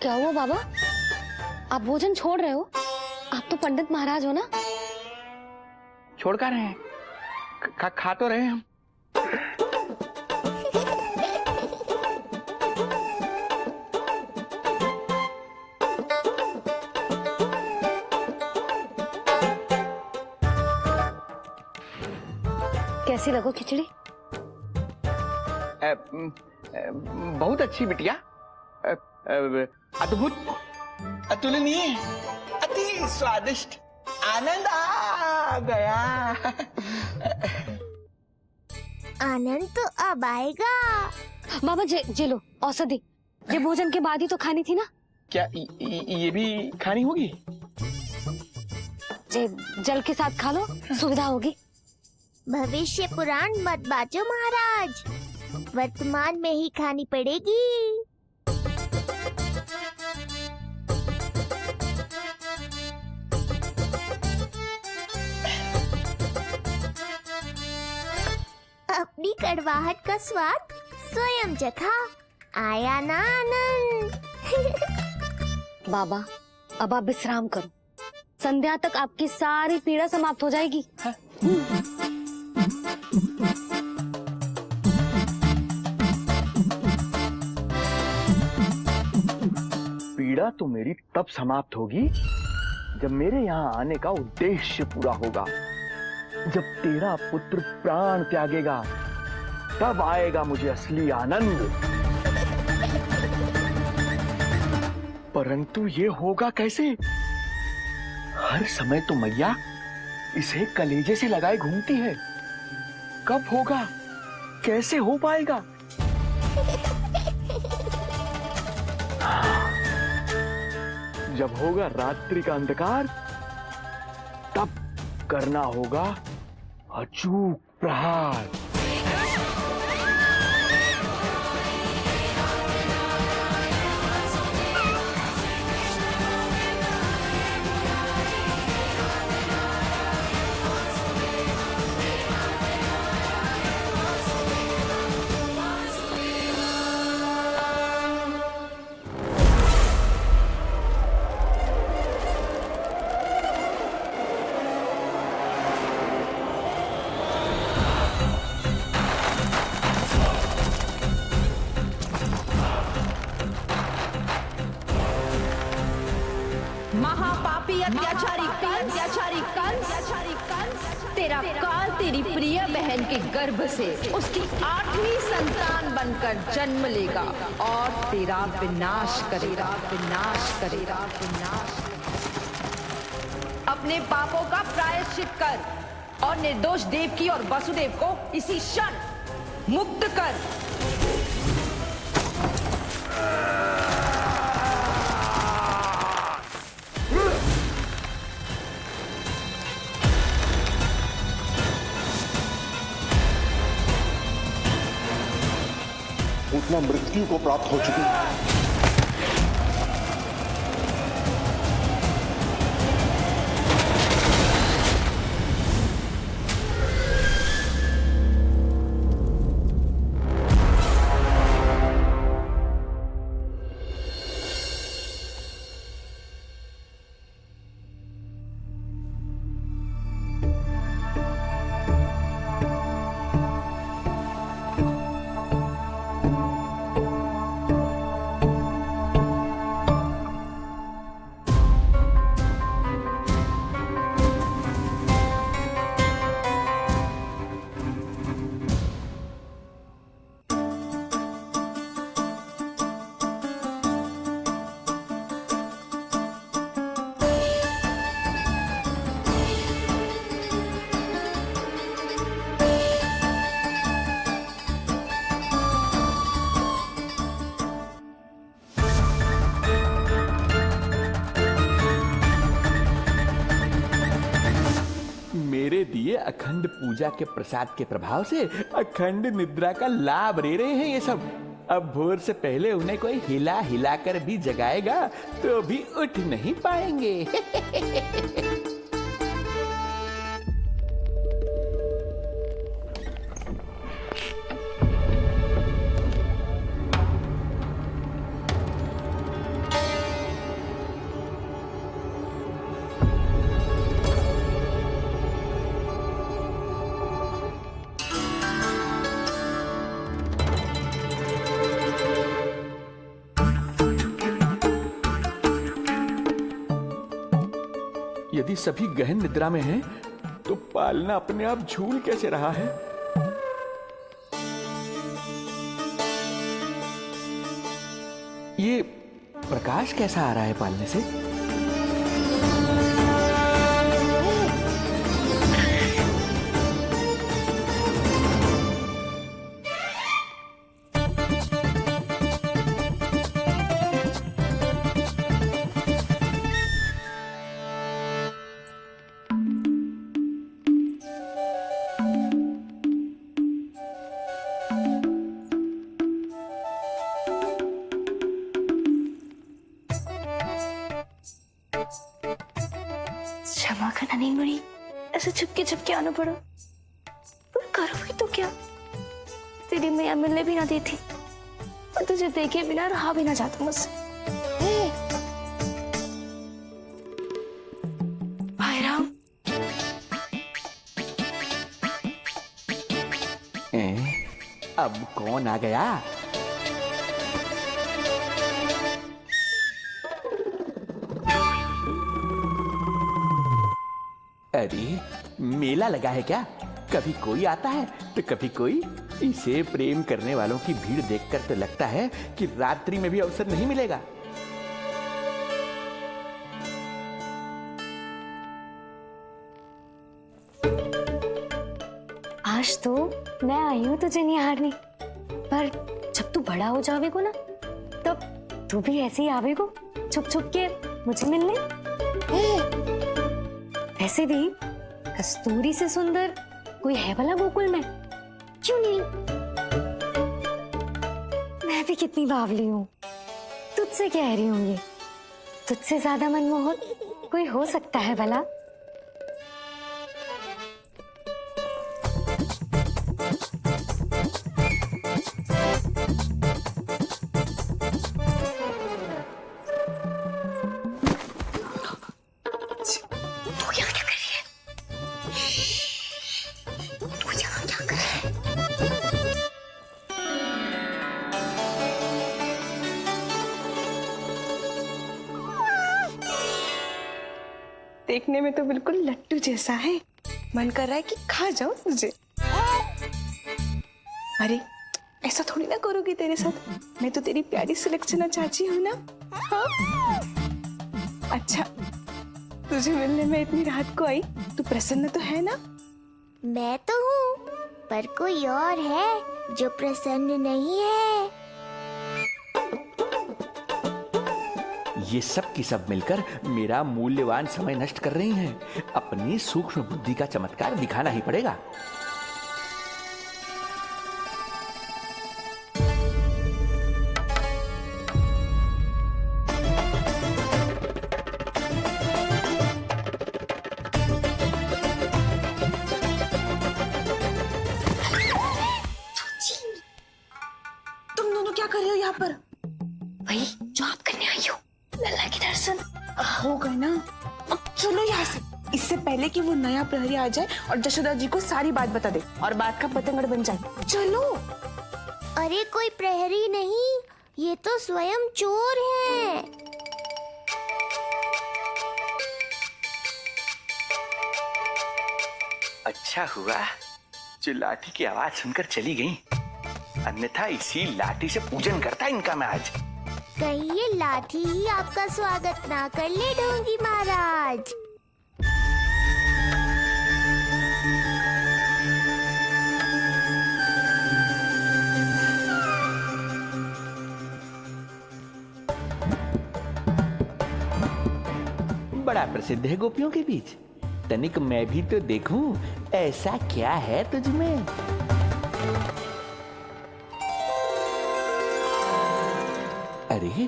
क्या हुआ बाबा? आप भोजन छोड़ रहे हो? आप तो पंडित महाराज हो ना? छोड़ कर रहे हैं, खा तो रहे हैं हम। कैसी लगो खिचड़ी? बहुत अच्छी बिटिया, अद्भुत, अतुलनीय, अति स्वादिष्ट, आनंद आ गया। आनंद तो अब आएगा। बाबा जे लो औषधि, ये भोजन के बाद ही तो खानी थी ना? क्या ये भी खानी होगी? जे जल के साथ खा लो, सुविधा होगी। भविष्य पुराण मत बाजो महाराज, वर्तमान में ही खानी पड़ेगी। अपनी कड़वाहट का स्वाद स्वयं चखा, आया ना आनंद। बाबा अब आप विश्राम करो, संध्या तक आपकी सारी पीड़ा समाप्त हो जाएगी। पीड़ा तो मेरी तब समाप्त होगी जब मेरे यहाँ आने का उद्देश्य पूरा होगा, जब तेरा पुत्र प्राण त्यागेगा, तब आएगा मुझे असली आनंद। परंतु ये होगा कैसे? हर समय तो मैया इसे कलेजे से लगाए घूमती है। कब होगा, कैसे हो पाएगा? जब होगा रात्रि का अंधकार, तब करना होगा अचूक प्रहार। महापापी अत्याचारी कंस, तेरा काल तेरी प्रिय बहन के गर्भ से उसकी 8वीं संतान बनकर जन्म लेगा और तेरा विनाश करेगा। अपने पापों का प्रायश्चित कर और निर्दोष देवकी और वसुदेव को इसी क्षण मुक्त कर। उतना मृत्यु को प्राप्त हो चुकी है। मेरे दिए अखंड पूजा के प्रसाद के प्रभाव से अखंड निद्रा का लाभ ले रहे हैं ये सब। अब भोर से पहले उन्हें कोई हिला हिलाकर भी जगाएगा तो भी उठ नहीं पाएंगे। यदि सभी गहन निद्रा में हैं, तो पालना अपने आप झूल कैसे रहा है? ये प्रकाश कैसा आ रहा है पालने से? क्षमा करना नहीं मुड़ी, ऐसे छुपके आना पड़ा। पर करो भी तो क्या, तेरी मैया मिलने भी ना देती और तुझे देखे बिना रहा भी ना जाता मुझसे। भाई राम, अब कौन आ गया? अरे मेला लगा है क्या? कभी कोई आता है तो कभी कोई। इसे प्रेम करने वालों की भीड़ देखकर तो लगता है कि रात्रि में भी अवसर नहीं मिलेगा। आज तो मैं आई हूँ तुझे निहारने, पर जब तू बड़ा हो जावेगो ना, तब तू भी ऐसे ही आवेगो छुप छुप के मुझे मिलने। वैसे भी कस्तूरी से सुंदर कोई है भला गोकुल में? क्यों नहीं? मैं भी कितनी बावली हूँ, तुझसे कह रही हूँ। ये तुझसे ज्यादा मनमोहक कोई हो सकता है भला? देखने में तो बिल्कुल लट्टू जैसा है, मन कर रहा है कि खा जाओ तुझे। अरे ऐसा थोड़ी ना करोगी तेरे साथ, मैं तो तेरी प्यारी सुलक्षणा चाची हूँ ना। हाँ? अच्छा, तुझे मिलने में इतनी रात को आई, तू प्रसन्न तो है ना? मैं तो हूँ, पर कोई और है जो प्रसन्न नहीं है। ये सब की सब मिलकर मेरा मूल्यवान समय नष्ट कर रही हैं। अपनी सूक्ष्म बुद्धि का चमत्कार दिखाना ही पड़ेगा। तुम दोनों क्या कर रहे हो यहाँ पर? वही जो आप करने आई हो, लल्ला के दर्शन। हो गए ना, अब चलो यहाँ से, इससे पहले कि वो नया प्रहरी आ जाए और जशोदा जी को सारी बात बता दे और बात का पतंगड़ बन जाए। चलो। अरे कोई प्रहरी नहीं, ये तो स्वयं चोर है। अच्छा हुआ जो लाठी की आवाज सुनकर चली गई, अन्यथा इसी लाठी से पूजन करता इनका मैं आज। कहीं ये लाठी ही आपका स्वागत ना कर ले ढोंगी महाराज। बड़ा प्रसिद्ध है गोपियों के बीच। तनिक मैं भी तो देखूं ऐसा क्या है तुझ में। अरे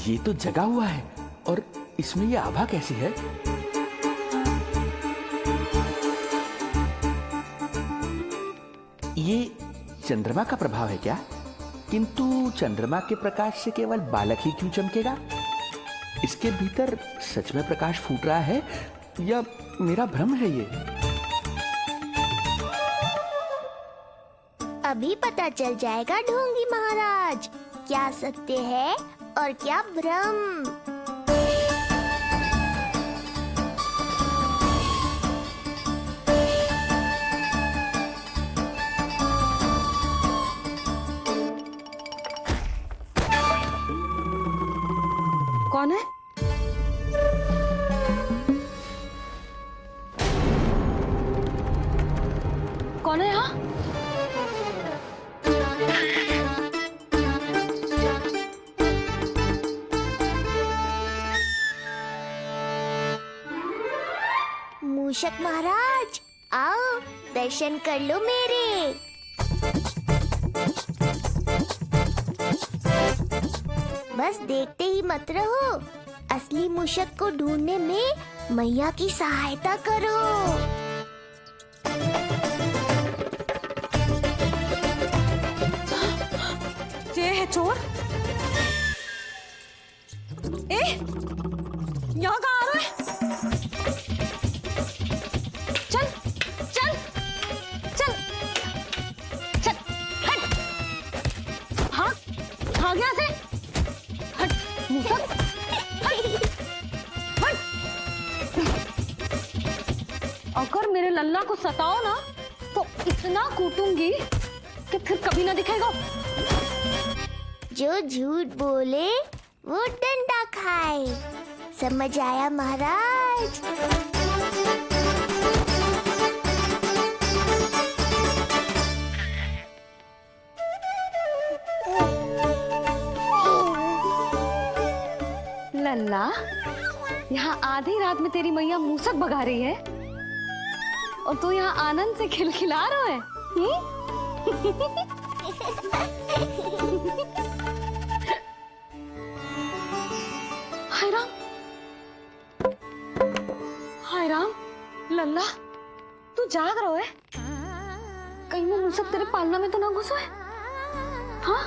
ये तो जगा हुआ है, और इसमें ये आभा कैसी है? ये चंद्रमा का प्रभाव है क्या? किंतु चंद्रमा के प्रकाश से केवल बालक ही क्यों चमकेगा? इसके भीतर सच में प्रकाश फूट रहा है या मेरा भ्रम है ये? अभी पता चल जाएगा ढोंगी महाराज, क्या सत्य है और क्या भ्रम। कौन है? कौन है यहाँ? मूषक महाराज, आओ दर्शन कर लो मेरे। बस देखते ही मत रहो, असली मूषक को ढूंढने में मैया की सहायता करो। ये है चोर। यहाँ कहाँ आ रहा है? चल चल चल चल, हट। हाँ हाँ, यहाँ से हट मूसक, हट। अगर मेरे लल्ला को सताओ ना तो इतना कूटूंगी कि फिर कभी ना दिखेगा। जो झूठ बोले वो डंडा खाए, समझ आया महाराज? लल्ला, यहाँ आधी रात में तेरी मैया मूसक भगा रही है और तू यहाँ आनंद से खिलखिला रहा है। हाय राम, हाय राम। लल्ला, तू जाग रहा है? कहीं वो मूसक तेरे पालना में तो ना घुसो है? हाँ?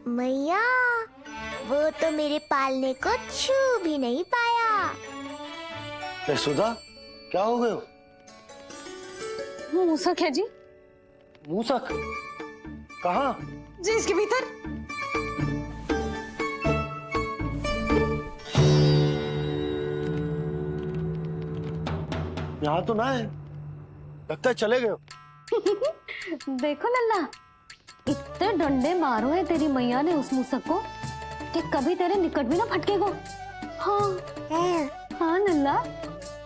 मैया, वो तो मेरे पालने को छू भी नहीं पाया। यशोदा, क्या हो गए हो? वो मूसक है जी। मूसक? कहाँ? जी इसके भीतर। यहाँ तो ना है, लगता है चले गए हो। देखो लल्ला, इतने डंडे मारो है तेरी मैया ने उस मूसक को कि कभी तेरे निकट भी ना फटकेगा। हाँ हाँ लल्ला,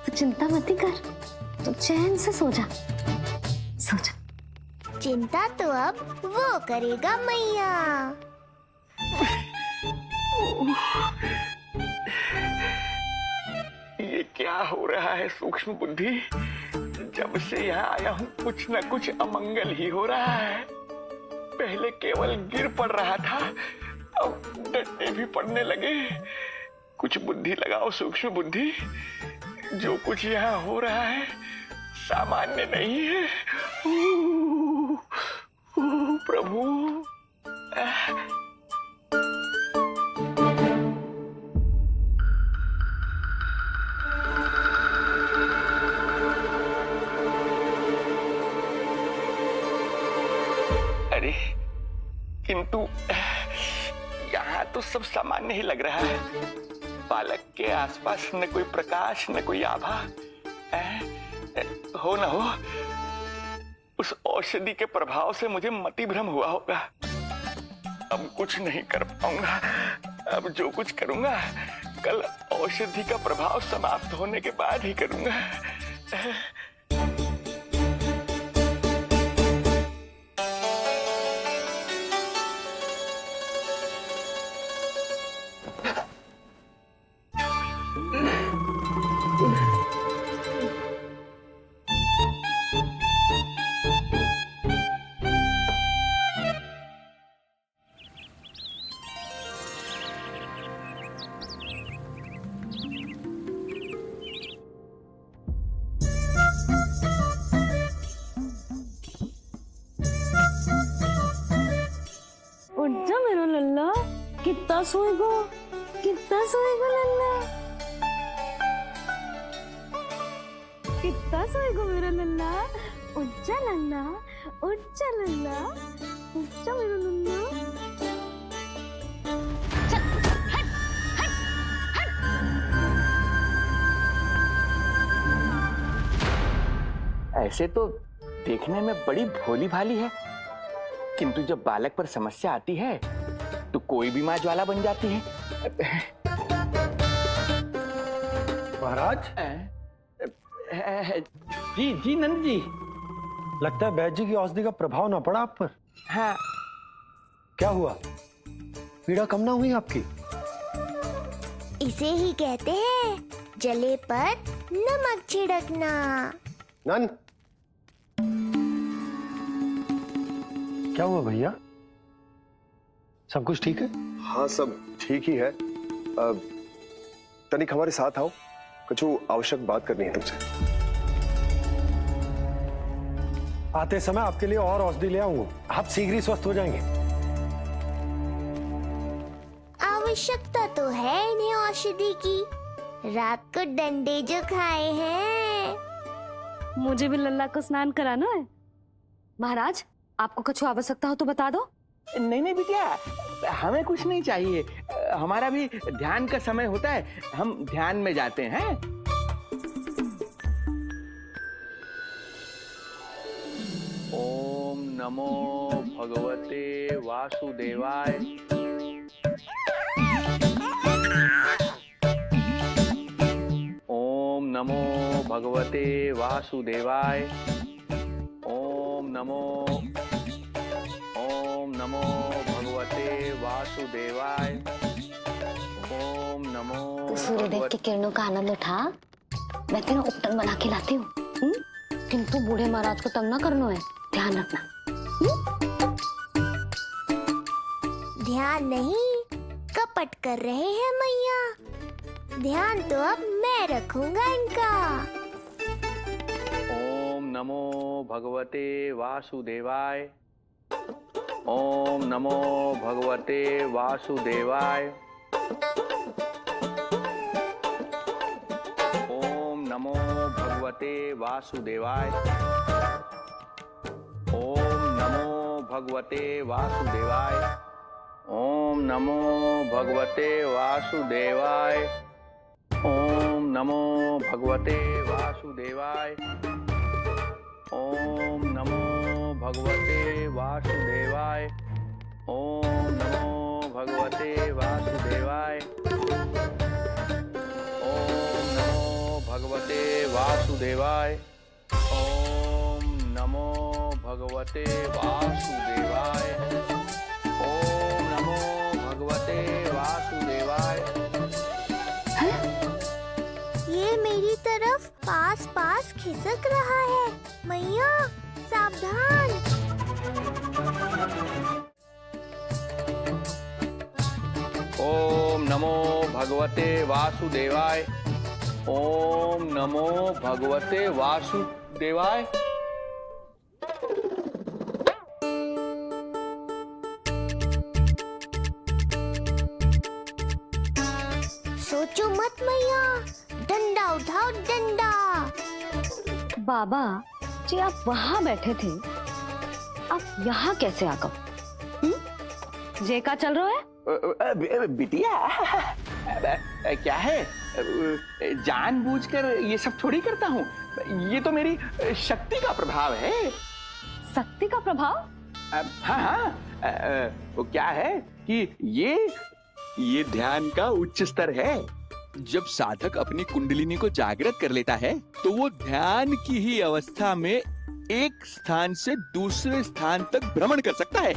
तू चिंता मत ही कर, तू चैन से सो जा, सो जा। चिंता तो अब वो करेगा मैया। ये क्या हो रहा है सूक्ष्म बुद्धि? जब से यहाँ आया हूँ कुछ न कुछ अमंगल ही हो रहा है। पहले केवल गिर पड़ रहा था, अब डंडे भी पड़ने लगे। कुछ बुद्धि लगाओ सूक्ष्म बुद्धि, जो कुछ यहाँ हो रहा है सामान्य नहीं है। प्रभु, अरे किंतु यहाँ तो सब सामान्य ही लग रहा है। बालक के आसपास न कोई प्रकाश न कोई आभा। हो न हो उस औषधि के प्रभाव से मुझे मति भ्रम हुआ होगा। अब कुछ नहीं कर पाऊंगा। अब जो कुछ करूंगा कल औषधि का प्रभाव समाप्त होने के बाद ही करूंगा। उठ जा मेरा लल्ला, कितना सोएगो, कितना सोएगो लल्ला, कितना सोएगो मेरा लल्ला। उठ जा लल्ला, उठ जा लल्ला, उठ जा मेरा लल्ला। चल, हट, हट, हट। ऐसे तो देखने में बड़ी भोली भाली है, किंतु जब बालक पर समस्या आती है तो कोई भी माँ ज्वाला बन जाती है। महाराज, जी जी नंद जी। लगता है बैद जी की औषधि का प्रभाव ना पड़ा आप पर। हाँ। क्या हुआ? पीड़ा कम ना हुई आपकी? इसे ही कहते हैं जले पर नमक छिड़कना। नन, क्या हुआ भैया? सब कुछ ठीक है? हाँ, सब ठीक ही है। तनिक हमारे साथ आओ, कुछ आवश्यक बात करनी है तुमसे। आते समय आपके लिए और औषधि ले आऊंगा, आप शीघ्र ही स्वस्थ हो जाएंगे। आवश्यकता तो है इन्हें औषधि की। रात को डंडे जो खाए हैं। मुझे भी लल्ला को स्नान कराना है। महाराज, आपको कुछ आवश्यकता हो तो बता दो। नहीं नहीं बिटिया, हमें कुछ नहीं चाहिए। हमारा भी ध्यान का समय होता है, हम ध्यान में जाते हैं। ओम नमो भगवते वासुदेवाय। ओम नमो भगवते वासुदेवाय। ओम नमो भगवते वासुदेवाय। ओम नमो तो सूर्यदेव की किरणों का आनंद उठा। मैं तेरा उपटन बना के लाती हूँ। किंतु बूढ़े महाराज को तंग ना करना है, ध्यान रखना। ध्यान नहीं, कपट कर रहे हैं मैया। ध्यान तो अब मैं रखूंगा इनका। ओम नमो भगवते वासुदेवाय। ओम नमो भगवते वासुदेवाय। ओम नमो भगवते वासुदेवाय। ओम नमो भगवते वासुदेवाय। ओम नमो भगवते वासुदेवाय। ओम नमो भगवते वासुदेवाय। ओम नमो भगवते वासुदेवाय। ओम नमो भगवते वासुदेवाय। ओम नमो भगवते वासुदेवाय। ओम नमो भगवते वासुदेवाय। ओम नमो भगवते वासुदेवाय। ये मेरी तरफ पास पास खिसक रहा है। मैया सावधान। ओम नमो भगवते वासुदेवाय। ओम नमो भगवते वासुदेवाय। सोचो मत मैया, डंडा उठाओ डंडा। बाबा जी, आप वहाँ बैठे थे, आप यहाँ कैसे आ गए? जे का चल रहा है? बिटिया, क्या है, जानबूझकर ये सब थोड़ी करता हूँ। ये तो मेरी शक्ति का प्रभाव है। शक्ति का प्रभाव? हाँ हाँ, वो क्या है कि ये ध्यान का उच्च स्तर है। जब साधक अपनी कुंडलिनी को जागृत कर लेता है तो वो ध्यान की ही अवस्था में एक स्थान से दूसरे स्थान तक भ्रमण कर सकता है।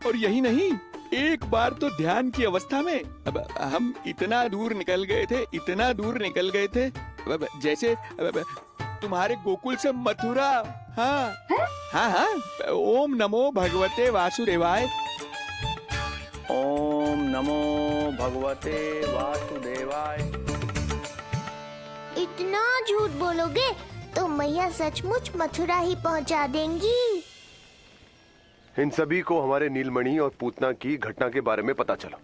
और यही नहीं, एक बार तो ध्यान की अवस्था में अब हम इतना दूर निकल गए थे जैसे तुम्हारे गोकुल से मथुरा। हाँ हाँ हाँ। ओम नमो भगवते वासुदेवाय। ओम नमो भगवते वासुदेवाय। इतना झूठ बोलोगे तो मैया सचमुच मथुरा ही पहुंचा देंगी। इन सभी को हमारे नीलमणि और पूतना की घटना के बारे में पता चला।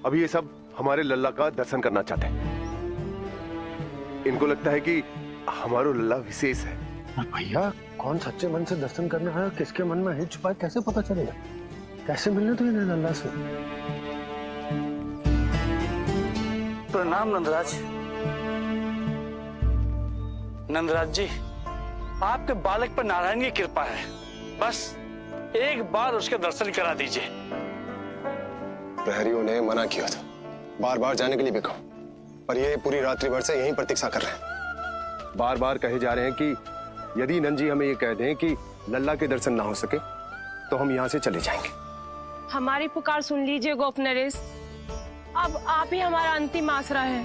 अभी ये सब हमारे लल्ला का दर्शन करना चाहते हैं। इनको लगता है कि हमारा लल्ला विशेष है। भैया, कौन सच्चे मन से दर्शन करना है, किसके मन में है छुपा, कैसे पता चलेगा? कैसे मिलने तो इन्हें लल्ला से? प्रणाम नंदराज। नंदराज जी, आपके बालक पर नारायण की कृपा है। बस एक बार उसके दर्शन करा दीजिए। प्रहरियों ने मना किया था, बार बार जाने के लिए भी कहो, पर ये पूरी रात्रि भर से यहीं प्रतीक्षा कर रहे हैं। बार बार कहे जा रहे हैं कि यदि नंजी हमें ये कह दें कि लल्ला के दर्शन ना हो सके तो हम यहाँ से चले जाएंगे। हमारी पुकार सुन लीजिए गोप नरेश, अब आप ही हमारा अंतिम आसरा है।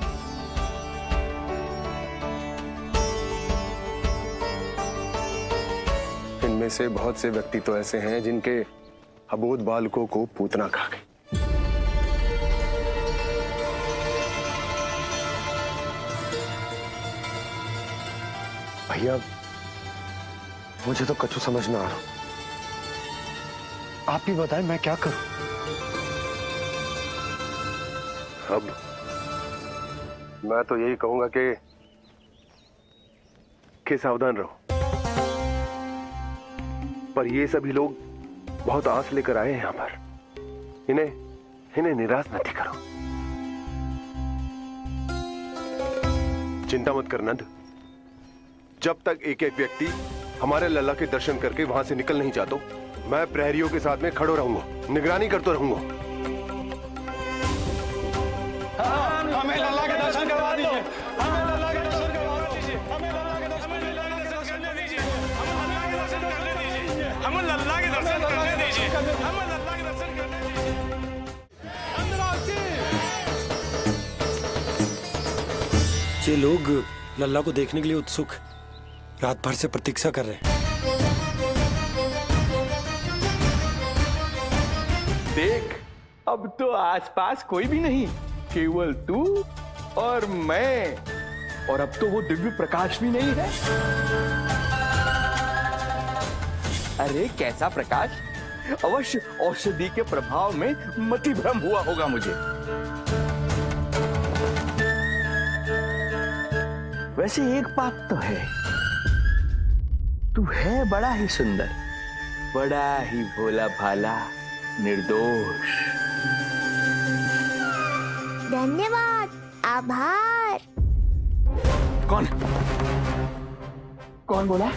इनमें से बहुत से व्यक्ति तो ऐसे हैं जिनके अबोध बालकों को पूतना खा गई। भैया मुझे तो कछु समझ में आ रहा, आप ही बताएं मैं क्या करूं। अब मैं तो यही कहूंगा कि सावधान रहो, पर ये सभी लोग बहुत आस लेकर आए हैं यहाँ पर, इन्हें निराश मत करो। चिंता मत कर नंद, जब तक एक एक व्यक्ति हमारे लल्ला के दर्शन करके वहां से निकल नहीं जाता, मैं प्रहरियों के साथ में खड़ो रहूंगा, निगरानी करते रहूंगा। हमें लल्ला के दर्शन करवा दीजिए, हमें लल्ला के दर्शन करवा दीजिए, हमें लल्ला के दर्शन करने दीजिए, हमें लल्ला के दर्शन करने दीजिए, हमें लल्ला के दर्शन करने दीजिए। ये लोग लल्ला को देखने के लिए उत्सुक रात भर से प्रतीक्षा कर रहे हैं। देख, अब तो आसपास कोई भी नहीं, केवल तू और मैं, और अब तो वो दिव्य प्रकाश भी नहीं है। अरे कैसा प्रकाश? अवश्य औषधि के प्रभाव में मतिभ्रम हुआ होगा मुझे। वैसे एक बात तो है, तू है बड़ा ही सुंदर, बड़ा ही भोला भाला, निर्दोष। धन्यवाद, आभार। कौन बोला?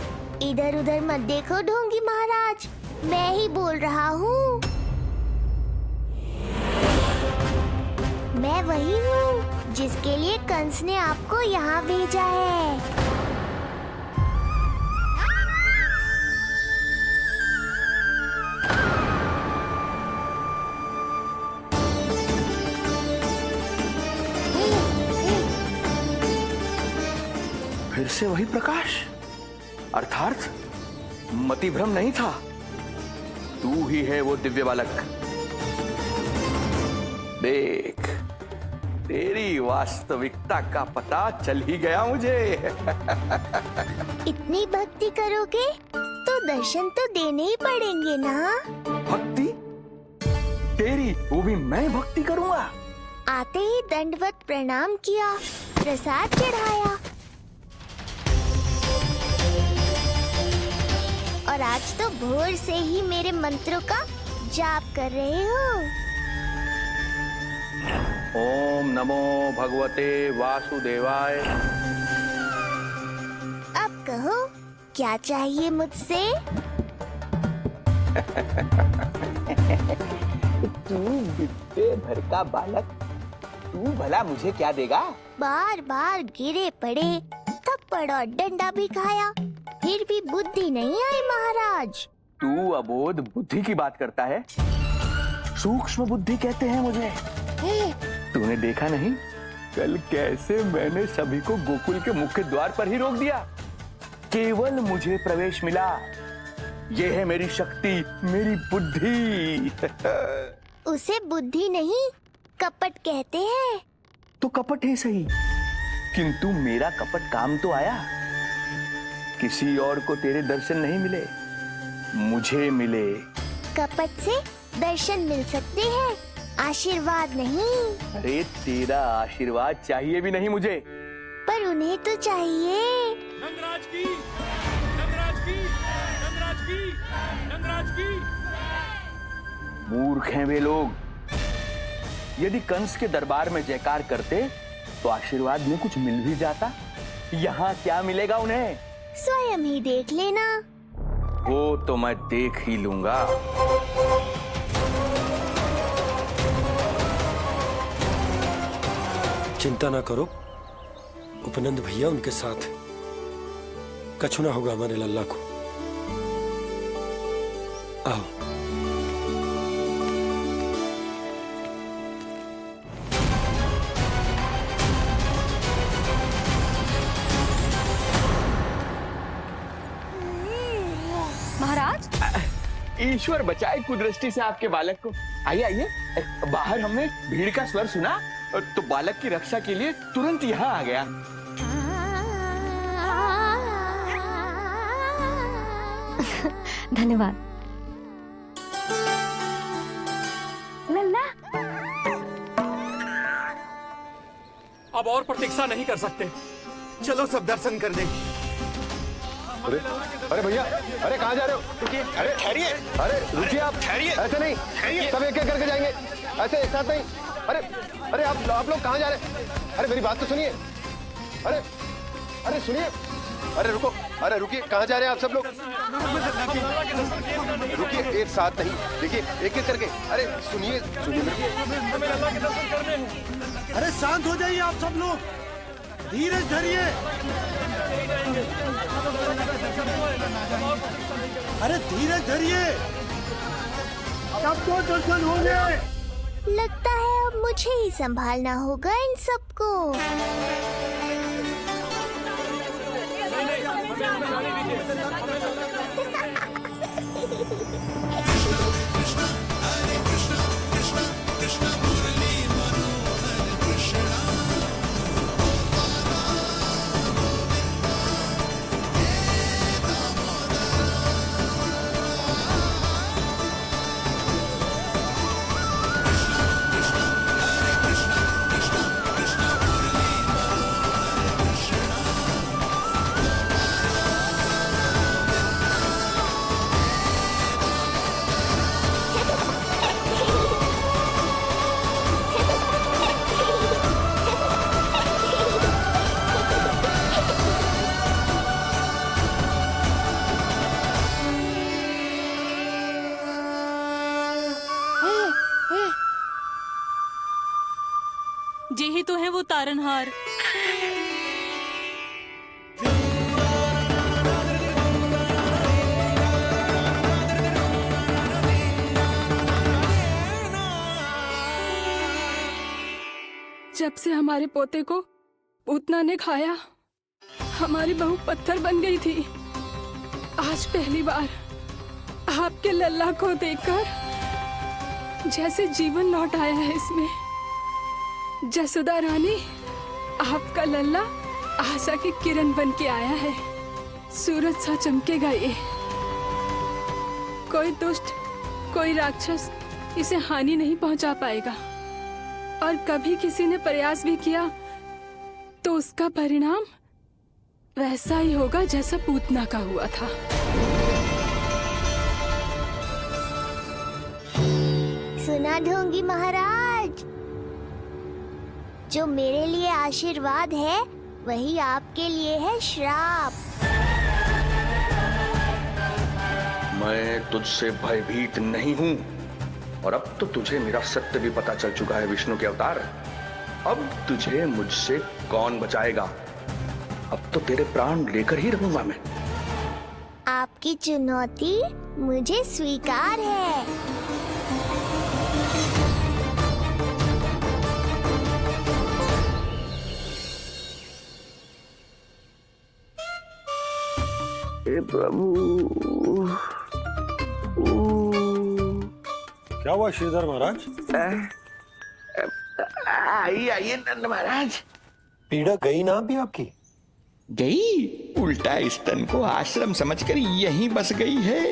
इधर उधर मत देखो ढोंगी महाराज, मैं ही बोल रहा हूँ। मैं वही हूँ जिसके लिए कंस ने आपको यहाँ भेजा है। फिर से वही प्रकाश, अर्थात मतिभ्रम नहीं था, तू ही है वो दिव्य बालक। देख, तेरी वास्तविकता का पता चल ही गया मुझे। इतनी भक्ति करोगे तो दर्शन तो देने ही पड़ेंगे ना। भक्ति? तेरी? वो भी मैं भक्ति करूंगा? आते ही दंडवत प्रणाम किया, प्रसाद चढ़ाया, और आज तो भोर से ही मेरे मंत्रों का जाप कर रहे हो। ओम नमो भगवते वासुदेवाय। अब कहो क्या चाहिए मुझसे? तू विद्या भर का बालक, तू भला मुझे क्या देगा? बार बार गिरे पड़े, थप्पड़ और डंडा भी खाया, फिर भी बुद्धि नहीं आई महाराज। तू अबोध बुद्धि की बात करता है? सूक्ष्म बुद्धि कहते हैं मुझे। तूने देखा नहीं कल कैसे मैंने सभी को गोकुल के मुख्य द्वार पर ही रोक दिया? केवल मुझे प्रवेश मिला। ये है मेरी शक्ति, मेरी बुद्धि। उसे बुद्धि नहीं, कपट कहते हैं। तो कपट ही सही, किंतु मेरा कपट काम तो आया। किसी और को तेरे दर्शन नहीं मिले, मुझे मिले। कपट से दर्शन मिल सकते हैं, आशीर्वाद नहीं। अरे तेरा आशीर्वाद चाहिए भी नहीं मुझे। पर उन्हें तो चाहिए। नंदराज की, नंदराज की, नंदराज की, नंदराज की। मूर्ख हैं वे लोग। यदि कंस के दरबार में जयकार करते तो आशीर्वाद में कुछ मिल भी जाता। यहाँ क्या मिलेगा उन्हें? स्वयं ही देख लेना। वो तो मैं देख ही लूंगा। चिंता ना करो, उपनंद भैया उनके साथ, कछु ना होगा हमारे लल्ला को। आओ। महाराज, ईश्वर बचाए कुदृष्टि से आपके बालक को। आइए आइए, बाहर हमने भीड़ का स्वर सुना तो बालक की रक्षा के लिए तुरंत यहाँ आ गया। धन्यवाद। लल्ला, अब और प्रतीक्षा नहीं कर सकते, चलो सब दर्शन कर दें। अरे अरे भैया, अरे कहाँ जा रहे हो? रुकिए, अरे ठहरिए, अरे रुकिए, आप ठहरिए, ऐसे नहीं, सब एक एक करके जाएंगे, ऐसे एक साथ नहीं। अरे अरे आप लोग कहाँ जा रहे हैं? अरे मेरी बात तो सुनिए, अरे अरे सुनिए, अरे रुको, अरे रुकिए, कहाँ जा रहे हैं आप सब लोग? रुकिए, एक साथ नहीं, देखिए एक एक करके, अरे सुनिए सुनिए। अरे शांत हो जाइए आप सब लोग, धीरज धरिए। अरे धीरज धरिए, सबको दर्शन होंगे। लगता है अब मुझे ही संभालना होगा इन सबको। जे ही तो है वो तारनहार। जब से हमारे पोते को पूतना ने खाया, हमारी बहू पत्थर बन गई थी। आज पहली बार आपके लल्ला को देखकर जैसे जीवन लौट आया है इसमें। जसोदा रानी, आपका लल्ला आशा की किरण बन के आया है। सूरज सा चमकेगा ये। कोई दुष्ट, कोई राक्षस इसे हानि नहीं पहुंचा पाएगा। और कभी किसी ने प्रयास भी किया तो उसका परिणाम वैसा ही होगा जैसा पूतना का हुआ था। सुना ढोंगी महाराज, जो मेरे लिए आशीर्वाद है वही आपके लिए है श्राप। मैं तुझसे भयभीत नहीं हूं, और अब तो तुझे मेरा सत्य भी पता चल चुका है विष्णु के अवतार। अब तुझे मुझसे कौन बचाएगा? अब तो तेरे प्राण लेकर ही रहूंगा मैं। आपकी चुनौती मुझे स्वीकार है। हे प्रभु, क्या हुआ श्रीधर महाराज? आइए आइए नंद महाराज। पीड़ा गई ना अभी आपकी? गई, उल्टा स्तन को आश्रम समझकर यहीं बस गई है।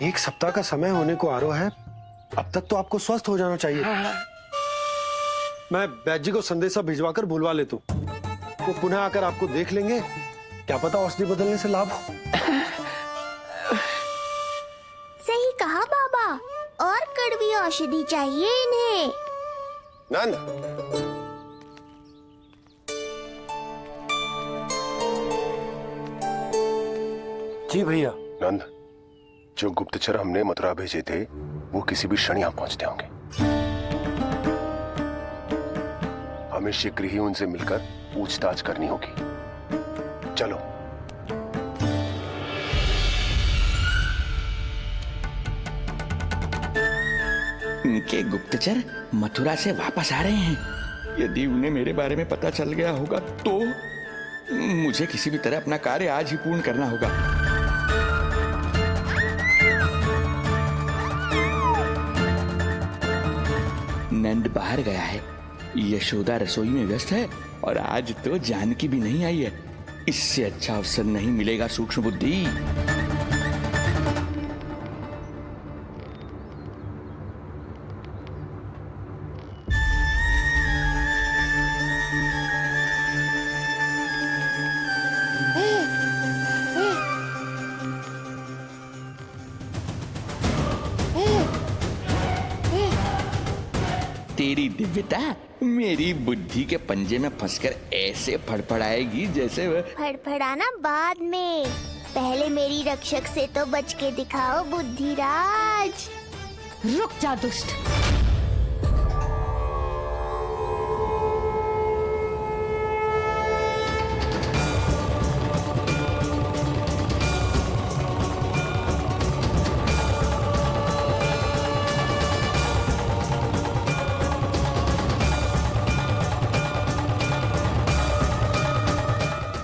1 सप्ताह का समय होने को आ रहा है, अब तक तो आपको स्वस्थ हो जाना चाहिए। मैं बैद जी को संदेशा भिजवाकर बुलवा लेता हूँ, वो पुनः आकर आपको देख लेंगे। क्या पता औषधि बदलने से लाभ हो। सही कहा बाबा, और कड़वी औषधि चाहिए इन्हें। नंद, जी भैया। नंद, जो गुप्तचर हमने मथुरा भेजे थे वो किसी भी क्षण यहाँ पहुंचते होंगे। हमें शीघ्र ही उनसे मिलकर पूछताछ करनी होगी। चलो। इनके गुप्तचर मथुरा से वापस आ रहे हैं। यदि उन्हें मेरे बारे में पता चल गया होगा तो मुझे किसी भी तरह अपना कार्य आज ही पूर्ण करना होगा। नंद बाहर गया है, यशोदा रसोई में व्यस्त है और आज तो जानकी भी नहीं आई है। इससे अच्छा अवसर नहीं मिलेगा सूक्ष्म बुद्धि। तेरी दिव्यता मेरी बुद्धि के पंजे में फंसकर ऐसे फड़फड़ाएगी जैसे वह फड़फड़ाना बाद में, पहले मेरी रक्षक से तो बच के दिखाओ बुद्धिराज। रुक जा दुष्ट।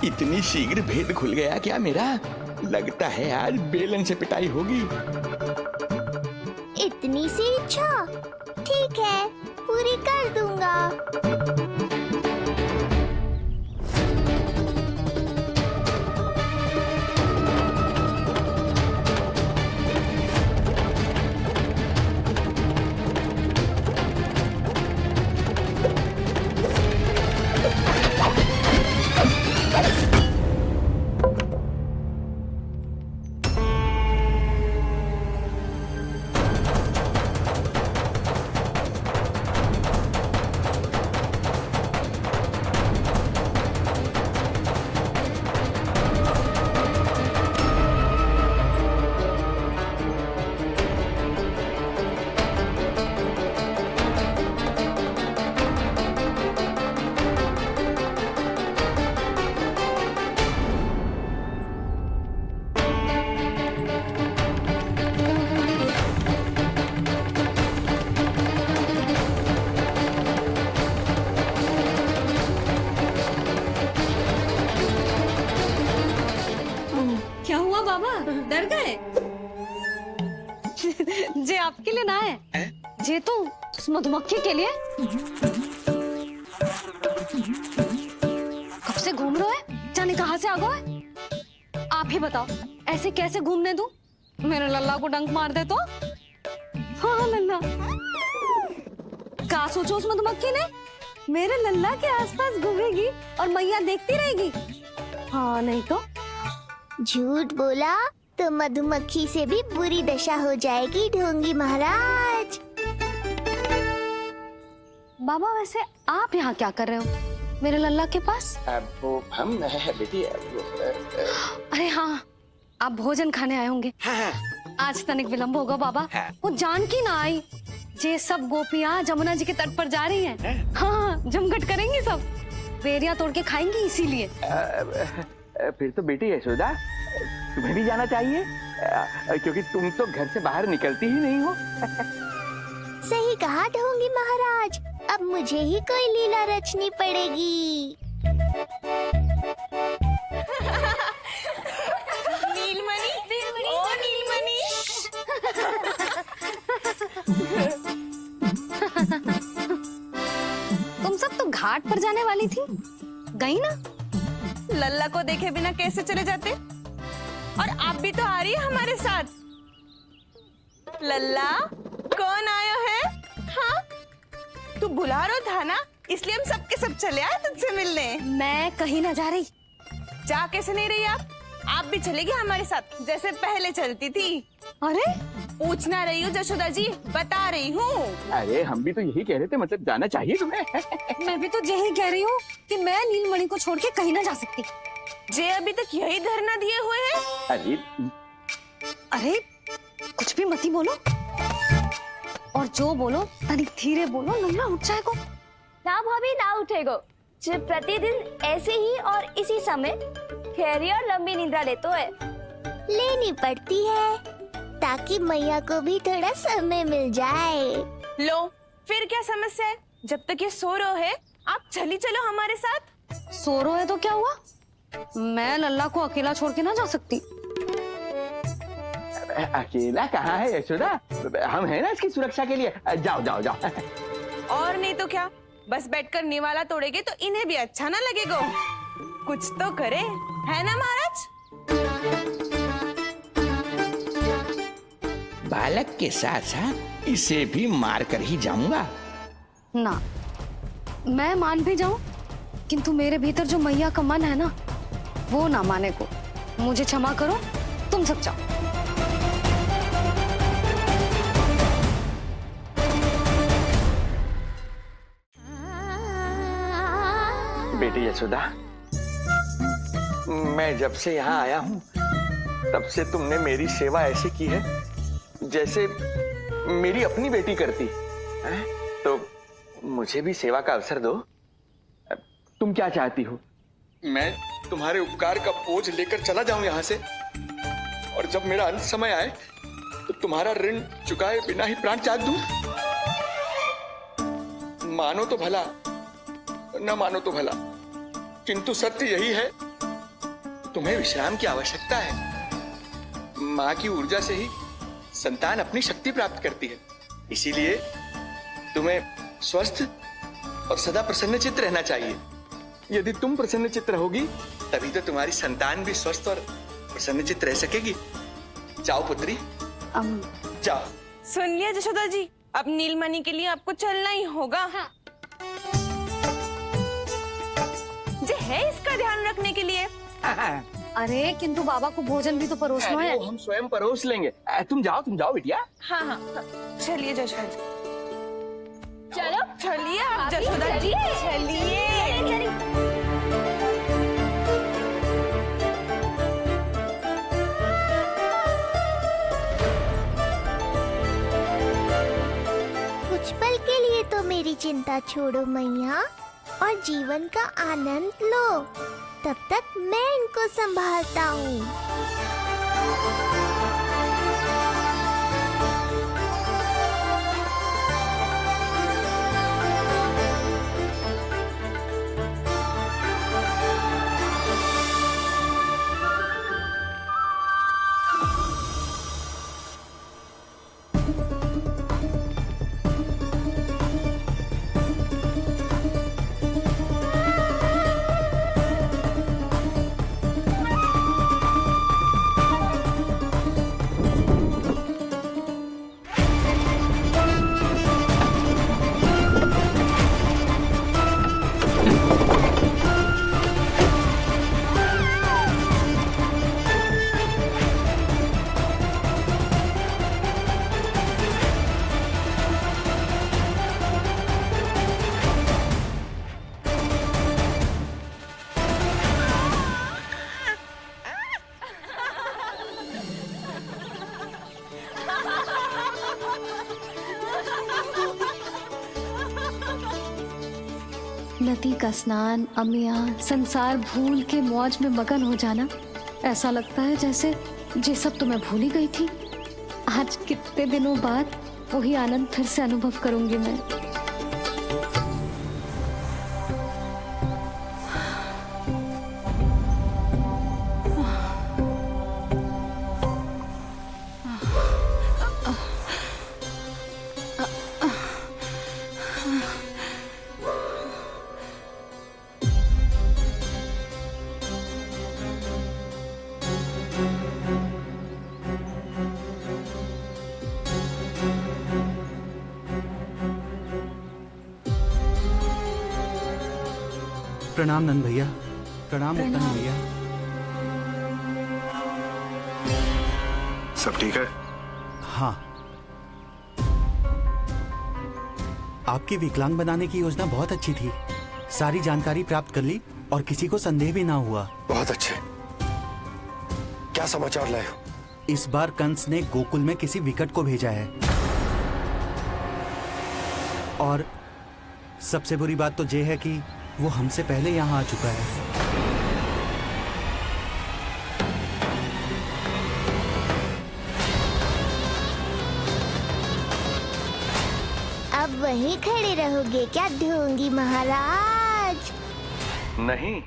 इतनी शीघ्र भेद खुल गया क्या मेरा? लगता है आज बेलन से पिटाई होगी। इतनी सी इच्छा? ठीक है, पूरी कर दूंगा। डर गए? जे आपके लिए ना है, जे तो उस मधुमक्खी के लिए। कब से घूम रहे है, जाने कहाँ से आ गए? आप ही बताओ, ऐसे कैसे घूमने दूं? मेरे लल्ला को डंक मार दे तो? हाँ लल्ला, क्या सोचो उस मधुमक्खी ने? मेरे लल्ला के आसपास घूमेगी और मैया देखती रहेगी। हाँ नहीं तो? झूठ बोला तो मधुमक्खी से भी बुरी दशा हो जाएगी ढोंगी महाराज। बाबा वैसे आप यहाँ क्या कर रहे हो मेरे लल्ला के पास? वो हम बेटी अरे हाँ, आप भोजन खाने आए होंगे। हाँ। आज तनिक विलंब होगा बाबा। हाँ। वो जानकी ना आई, जे सब गोपियाँ जमुना जी के तट पर जा रही हैं। हाँ, जमघट करेंगी सब, बेरियां तोड़ के खाएंगी इसीलिए। फिर तो बेटी यशोदा तुम्हें भी जाना चाहिए, क्योंकि तुम तो घर से बाहर निकलती ही नहीं हो। सही कहा ढोंगी महाराज, अब मुझे ही कोई लीला रचनी पड़ेगी। नीलमणि, ओ नीलमणि। तुम सब तो घाट पर जाने वाली थी, गई ना? लल्ला को देखे बिना कैसे चले जाते? और आप भी तो आ रही है हमारे साथ। लल्ला, कौन आया है? हाँ, तू बुला रहा था ना, इसलिए हम सब के सब चले आए तुझसे मिलने। मैं कहीं ना जा रही। जा कैसे नहीं रही आप भी चलेगी हमारे साथ जैसे पहले चलती थी। अरे पूछना रही हूँ जशोदा जी, बता रही हूँ। अरे हम भी तो यही कह रहे थे, मतलब जाना चाहिए तुम्हें। मैं भी तो यही कह रही हूँ कि मैं नीलमणि को छोड़ के कहीं ना जा सकती। जे अभी तक यही धरना दिए हुए हैं। अरे कुछ भी मती बोलो, और जो बोलो तनिक धीरे बोलो, लल्ला उठ जाएगा। ना भाभी ना उठेगो। जो प्रतिदिन ऐसे ही और इसी समय गहरी और लंबी निद्रा लेते है। लेनी पड़ती है ताकि मैया को भी थोड़ा समय मिल जाए। लो फिर क्या समस्या है? जब तक ये सो रहे है आप चली चलो हमारे साथ। सो रहे तो क्या हुआ? मैं लल्ला को अकेला छोड़ के ना जा सकती। अकेला कहाँ है यशोदा, हम हैं ना इसकी सुरक्षा के लिए। जाओ जाओ जाओ। और नहीं तो क्या, बस बैठकर निवाला तोड़ेगे तो इन्हें भी अच्छा ना लगेगा। कुछ तो करे, है ना महाराज? बालक के साथ साथ इसे भी मार कर ही जाऊंगा। ना, मैं मान भी जाऊं, किंतु मेरे भीतर जो मैया का मन है ना, वो ना माने को। मुझे क्षमा करो, तुम सब जाओ। बेटी यशोदा, मैं जब से यहाँ आया हूँ तब से तुमने मेरी सेवा ऐसी की है जैसे मेरी अपनी बेटी करती है। तो मुझे भी सेवा का अवसर दो। तुम क्या चाहती हो? मैं तुम्हारे उपकार का बोझ लेकर चला जाऊं यहाँ से, और जब मेरा अंत समय आए तो तुम्हारा ऋण चुकाए बिना ही प्राण त्याग दूं। मानो तो भला, न मानो तो भला, किंतु सत्य यही है, तुम्हें विश्राम की आवश्यकता है। माँ की ऊर्जा से ही संतान अपनी शक्ति प्राप्त करती है। इसीलिए तुम्हें स्वस्थ और सदा प्रसन्नचित्त रहना चाहिए। यदि तुम प्रसन्नचित्त रहोगी तभी तो तुम्हारी संतान भी स्वस्थ और प्रसन्नचित्त रह सकेगी। जाओ पुत्री, जाओ। सुन लिया जशोदा जी, अब नीलमणि के लिए आपको चलना ही होगा। हाँ। जे है इसका ध्यान रखने के लिए। अरे किंतु बाबा को भोजन भी तो परोसना है। हम स्वयं परोस लेंगे। तुम जाओ बिटिया। हाँ हाँ, चलिए जशोदा जी। चलो चलिए आप जशोदा जी, चलिए। कुछ पल के लिए तो मेरी चिंता छोड़ो मैया और जीवन का आनंद लो। तब तक मैं इनको संभालता हूँ। नदी का स्नान, अमिया, संसार भूल के मौज में मगन हो जाना, ऐसा लगता है जैसे ये सब तो मैं भूल ही गई थी। आज कितने दिनों बाद वही आनंद फिर से अनुभव करूंगी मैं। प्रणाम नंद भैया। प्रणाम उत्तम भैया। सब ठीक है? हाँ, आपकी विकलांग बनाने की योजना बहुत अच्छी थी। सारी जानकारी प्राप्त कर ली और किसी को संदेह भी ना हुआ। बहुत अच्छे। क्या समाचार लाए हो? इस बार कंस ने गोकुल में किसी विकट को भेजा है और सबसे बुरी बात तो ये है कि वो हमसे पहले यहाँ आ चुका है। अब वहीं खड़े रहोगे क्या ढोंगी महाराज? नहीं,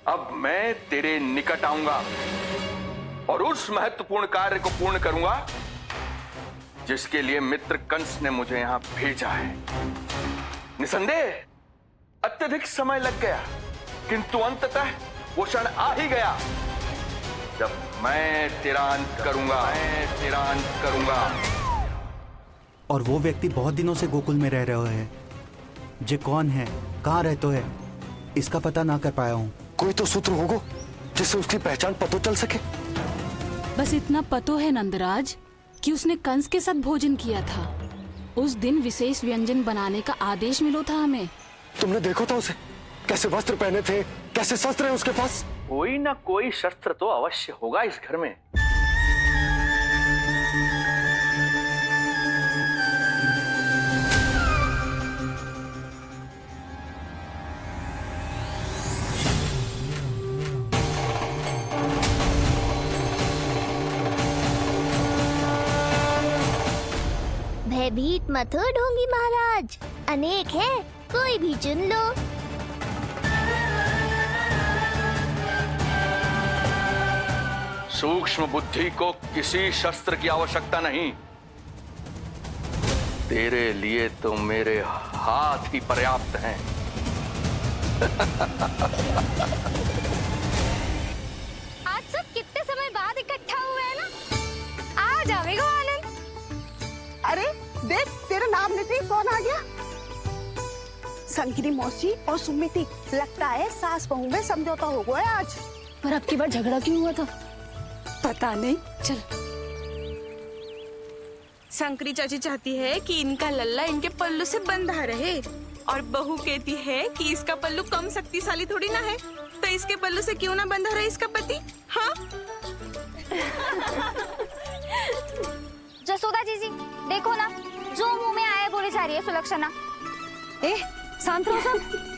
अब मैं तेरे निकट आऊंगा और उस महत्वपूर्ण कार्य को पूर्ण करूंगा जिसके लिए मित्र कंस ने मुझे यहां भेजा है। निसंदेह अत्यधिक समय लग गया, किंतु अंततः वो क्षण आ ही गया जब मैं तेरा अंत करूंगा। और वो व्यक्ति बहुत दिनों से गोकुल में रह रहे हैं। जे कौन है, कहाँ रहते है, इसका पता ना कर पाया हूँ। कोई तो सूत्र होगा जिससे उसकी पहचान पता चल सके। बस इतना पतो है नंदराज कि उसने कंस के साथ भोजन किया था। उस दिन विशेष व्यंजन बनाने का आदेश मिलो था हमें। तुमने देखो था उसे, कैसे वस्त्र पहने थे, कैसे शस्त्र है उसके पास। कोई ना कोई शस्त्र तो अवश्य होगा इस घर में। भयभीत मत हो ढोंगी महाराज, अनेक है, कोई भी चुन लो। सूक्ष्म बुद्धि को किसी शस्त्र की आवश्यकता नहीं। तेरे लिए तो मेरे हाथ ही पर्याप्त हैं। आज सब कितने समय बाद इकट्ठा हुए हैं ना, आ जाएगा आनंद। अरे देख, तेरा नाम लेते ही कौन आ गया? संकिनी मौसी और सुमिति, लगता है सास बहू में समझौता हो गया आज। पर अब की बार झगड़ा क्यों हुआ था? पता नहीं। चल, शंकरी चाची चाहती है कि इनका लल्ला इनके पल्लू से बंधा रहे, और बहू कहती है कि इसका पल्लू कम शक्तिशाली थोड़ी ना है, तो इसके पल्लू से क्यों ना बंधा रहे इसका पति। हाँ जसोदा जीजी, देखो ना, जो मुंह में आए बोली जा रही है सुलक्षणा। ए शांत रहो सब।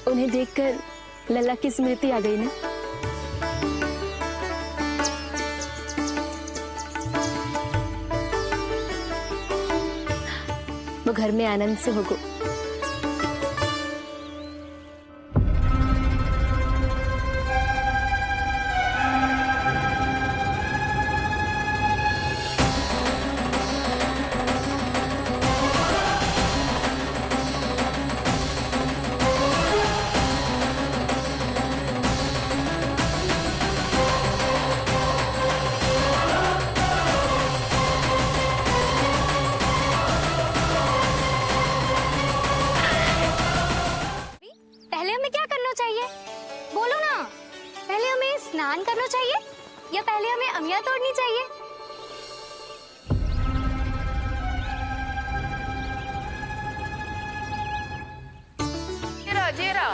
उन्हें देखकर लल्ला की स्मृति आ गई ना। वो घर में आनंद से होगो। स्नान करना चाहिए या पहले हमें अमिया तोड़नी चाहिए? जेरा,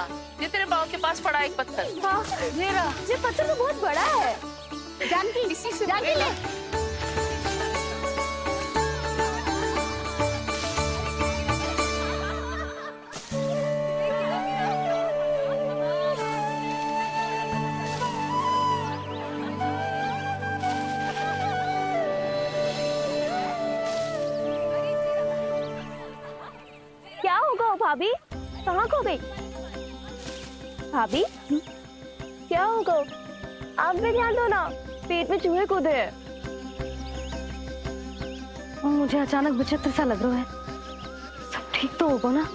ये तेरे बाव के पास पड़ा एक पत्थर। हाँ, जेरा, ये पत्थर तो बहुत बड़ा है। जानकी, इसी से जानकी ले। क्या होगा भाभी? कहाँ खो गई भाभी? क्या होगा? आप भी ध्यान दो ना, पेट में चूहे कूदे हैं। मुझे अचानक विचित्र सा लग रहा है। सब ठीक तो होगा ना?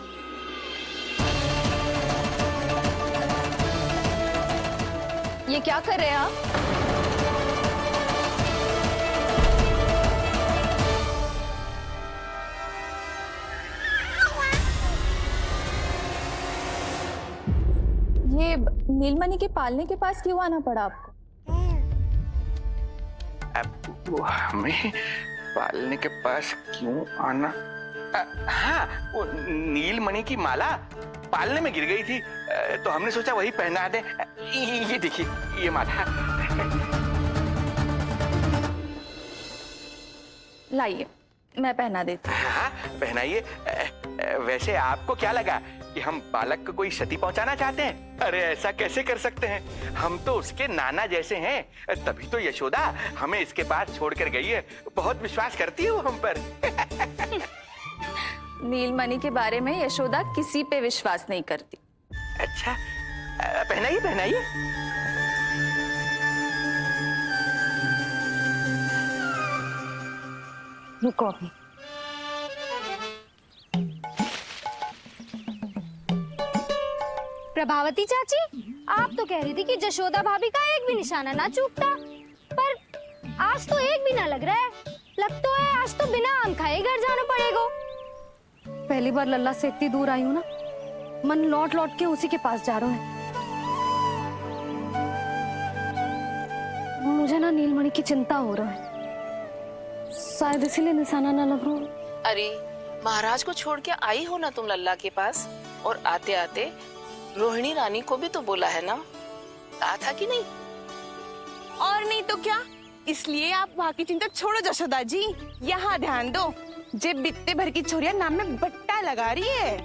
ये क्या कर रहे हैं आप? ये नीलमणि के पालने के पास क्यों आना पड़ा आपको? हमें पालने के पास क्यों आना? हाँ, वो नीलमणि की माला पालने में गिर गई थी, तो हमने सोचा वही पहना दे। ये देखिए, ये माला। लाइए, मैं पहना देती हूँ। हाँ, पहनाइए। वैसे आपको क्या लगा कि हम बालक को कोई क्षति पहुंचाना चाहते हैं? अरे ऐसा कैसे कर सकते हैं? हम तो उसके नाना जैसे हैं, तभी तो यशोदा हमें इसके पास छोड़कर गई है। बहुत विश्वास करती है वो हम पर। नीलमणि के बारे में यशोदा किसी पे विश्वास नहीं करती। अच्छा, पहनाइए पहनाइए। रुको अभी। प्रभावती चाची, आप तो कह रही थी कि जशोदा भाभी का एक भी निशाना ना चूकता, पर आज तो एक भी ना लग रहा है। लग तो है आज तो बिना आम खाए घर जाना पड़ेगा। पहली बार लल्ला से इतनी दूर आई हूँ ना, मन लौट लौट के उसी के पास जा रहा है। मुझे ना नीलमणि की चिंता हो रहा है, शायद इसीलिए निशाना ना लग रहा हो। अरे महाराज को छोड़ के आई हो ना तुम लल्ला के पास, और आते आते रोहिणी रानी को भी तो बोला है ना, कहा था कि नहीं? और नहीं तो क्या, इसलिए आप वहाँ की चिंता छोड़ो जशोदा जी, यहाँ ध्यान दो। जे बित्ते भर की छोरिया नाम में बट्टा लगा रही है।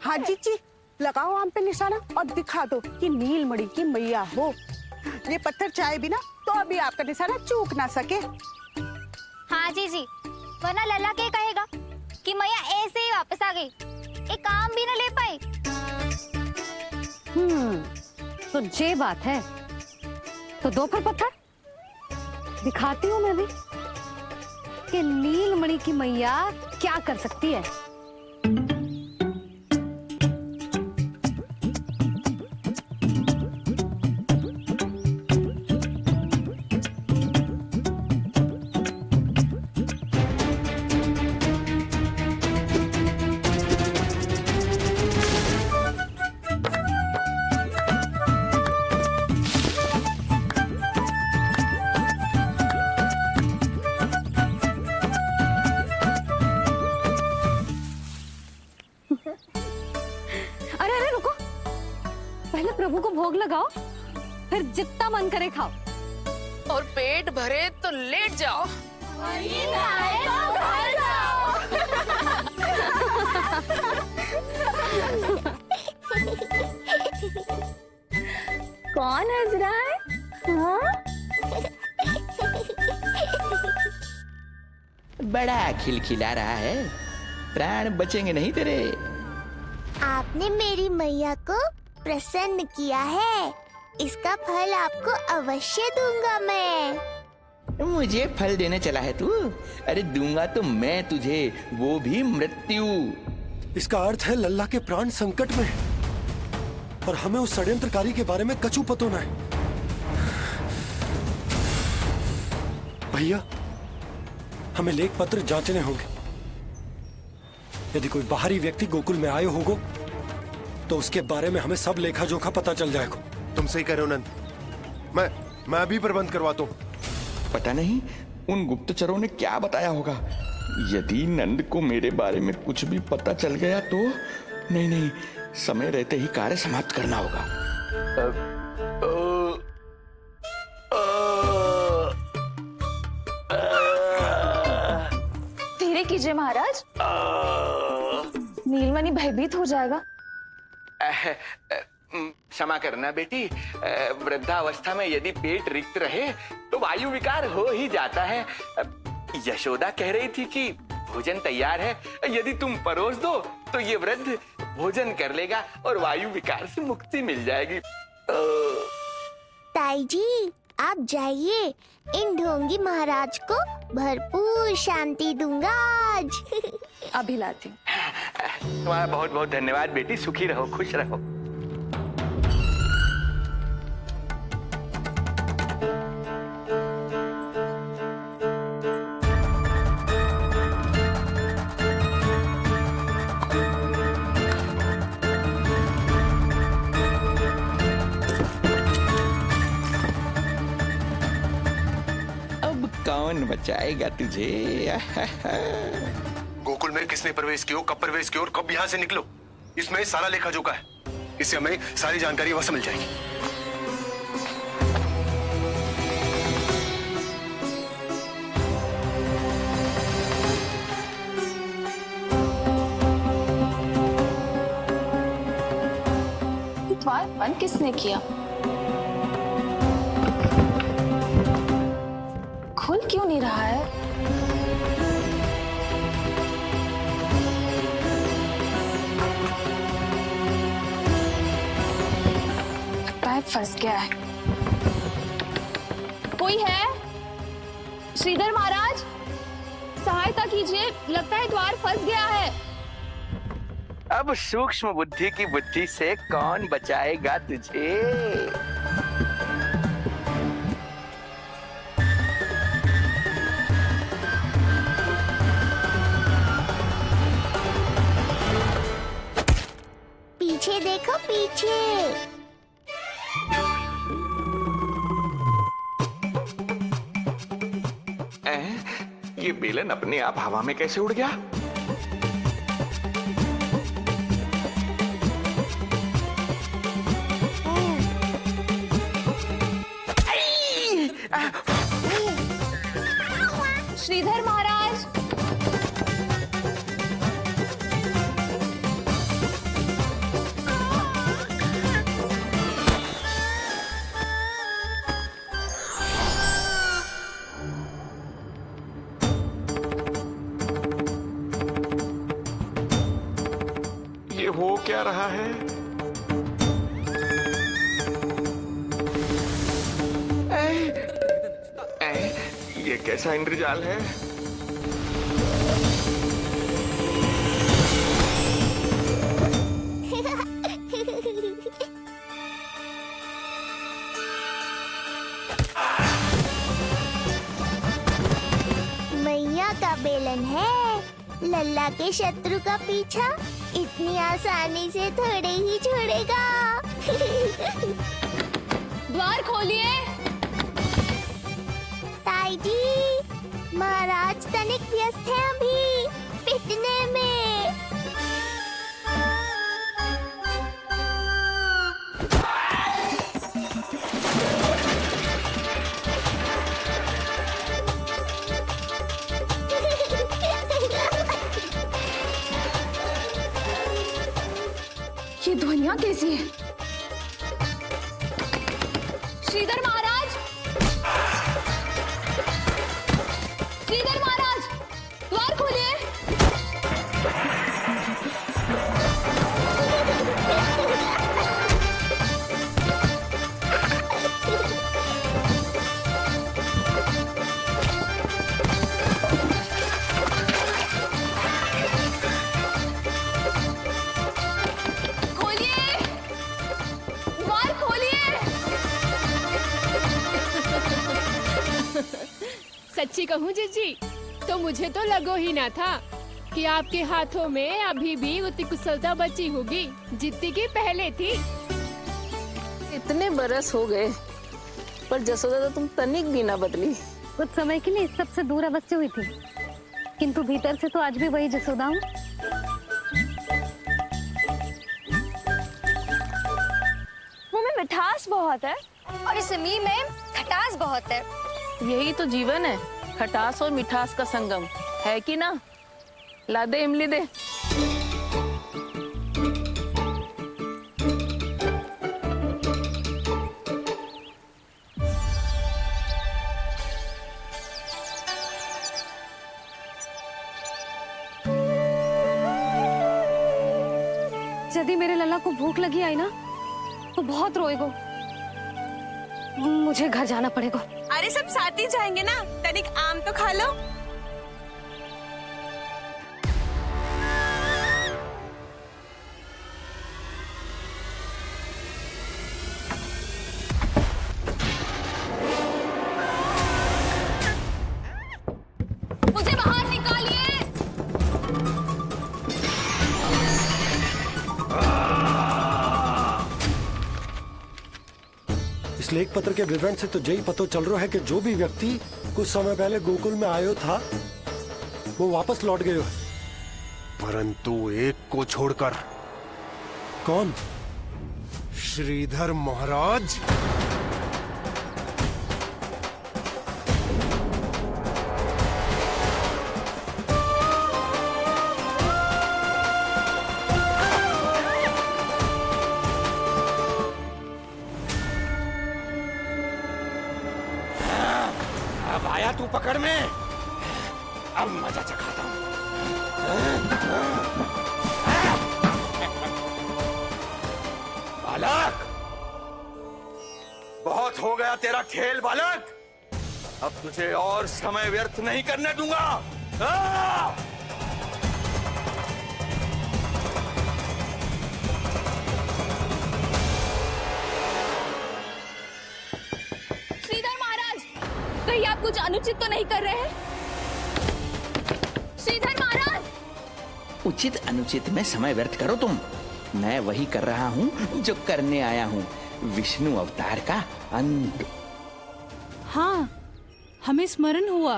हाँ जी, लगाओ आम पे निशाना और दिखा दो कि नीलमणि की मैया हो। ये पत्थर चाहे भी ना तो अभी आपका निशाना चूक ना सके। हाँ जी, वरना लल्ला के कहेगा कि मैया ऐसे ही वापस आ गई, एक काम भी ना ले पाई। तो ये बात है, तो दो फिर पत्थर दिखाती हूँ मैं भी कि नीलमणि की मैया क्या कर सकती है। अरे रुको, पहले प्रभु को भोग लगाओ, फिर जितना मन करे खाओ। और पेट भरे तो लेट जाओ। कौन हंस रहा है? हाँ? बड़ा खिलखिला रहा है, प्राण बचेंगे नहीं तेरे। आपने मेरी मैया को प्रसन्न किया है, इसका फल आपको अवश्य दूंगा मैं। मुझे फल देने चला है तू? अरे दूंगा तो मैं तुझे, वो भी मृत्यु। इसका अर्थ है लल्ला के प्राण संकट में है और हमें उस षड्यंत्रकारी के बारे में कचू पतोना है। भैया, हमें लेख पत्र जांचने होंगे। यदि कोई बाहरी व्यक्ति गोकुल में आए होगो तो उसके बारे में हमें सब लेखा जोखा पता चल जाएगा। तुम सही कह रहे हो नंद, मैं अभी प्रबंध करवाता हूँ। पता नहीं उन गुप्तचरों ने क्या बताया होगा। यदि नंद को मेरे बारे में कुछ भी पता चल गया तो नहीं, समय रहते ही कार्य समाप्त करना होगा। धीरे कीजिए महाराज, नीलमणि भयभीत हो जाएगा। क्षमा करना बेटी, वृद्धावस्था में यदि पेट रिक्त रहे तो वायु विकार हो ही जाता है। यशोदा कह रही थी कि भोजन तैयार है, यदि तुम परोस दो तो ये वृद्ध भोजन कर लेगा और वायु विकार से मुक्ति मिल जाएगी। ताई जी, आप जाइए, इन ढोंगी महाराज को भरपूर शांति दूंगा आज। अभी लाती हूँ। तुम्हारा बहुत बहुत धन्यवाद बेटी, सुखी रहो, खुश रहो। अब कौन कौन बचाएगा तुझे? गोकुल में किसने प्रवेश किया, कब प्रवेश किया और कब यहाँ से निकलो, इसमें सारा लेखा जोखा है। इससे हमें सारी जानकारी वहां से मिल जाएगी। द्वार बंद किसने किया? खुल क्यों नहीं रहा है? पैर फंस गया है। कोई है? श्रीधर महाराज, सहायता कीजिए, लगता है द्वार फंस गया है। अब सूक्ष्म बुद्धि की बुद्धि से कौन बचाएगा तुझे? पीछे देखो, पीछे। ये बेलन अपने आप हवा में कैसे उड़ गया? श्रीधर महाराज, ये हो क्या रहा है? ये कैसा इंद्रजाल है? मैया का बेलन है, लल्ला के शत्रु का पीछा इतनी आसानी से थोड़े ही छोड़ेगा। द्वार खोलिए। ताई जी, महाराज तनिक व्यस्त हैं अभी पिटने में। ये ध्वनियां कैसी है? श्रीधर महाराज, श्रीधर महाराज, द्वार खोलिए। खोलिए, द्वार खोलिए। सच्ची कहूँ जीजी, तो मुझे तो लगो ही ना था कि आपके हाथों में अभी भी उतनी कुशलता बची होगी जितनी की पहले थी। इतने बरस हो गए पर जसोदा तो तुम तनिक भी ना बदली। कुछ समय के लिए सबसे दूर अवश्य हुई थी, किंतु भीतर से तो आज भी वही जसोदा हूँ। मुंह में मिठास बहुत है और इस मी में खटास बहुत है। यही तो जीवन है, खटास और मिठास का संगम, है कि ना? ला दे इमली दे। यदि मेरे लल्ला को भूख लगी आई ना तो बहुत रोएगो। मुझे घर जाना पड़ेगा। अरे सब साथ ही जाएंगे ना, तनिक आम तो खा लो। मुझे बाहर निकालिए। लेख पत्र के विवरण से तो यही पता चल रहा है कि जो भी व्यक्ति कुछ समय पहले गोकुल में आयो था वो वापस लौट गयो है। परंतु एक को छोड़कर। कौन? श्रीधर महाराज। अब आया तू पकड़ में, अब मजा चखाता हूं। बालक, बहुत हो गया तेरा खेल बालक, अब तुझे और समय व्यर्थ नहीं करने दूंगा। श्रीधर महाराज, कहीं आप कुछ अनुचित तो नहीं कर रहे हैं? श्रीधर महाराज! उचित अनुचित में समय व्यर्थ करो तुम, मैं वही कर रहा हूँ जो करने आया हूँ, विष्णु अवतार का अंत। हाँ, हमें स्मरण हुआ,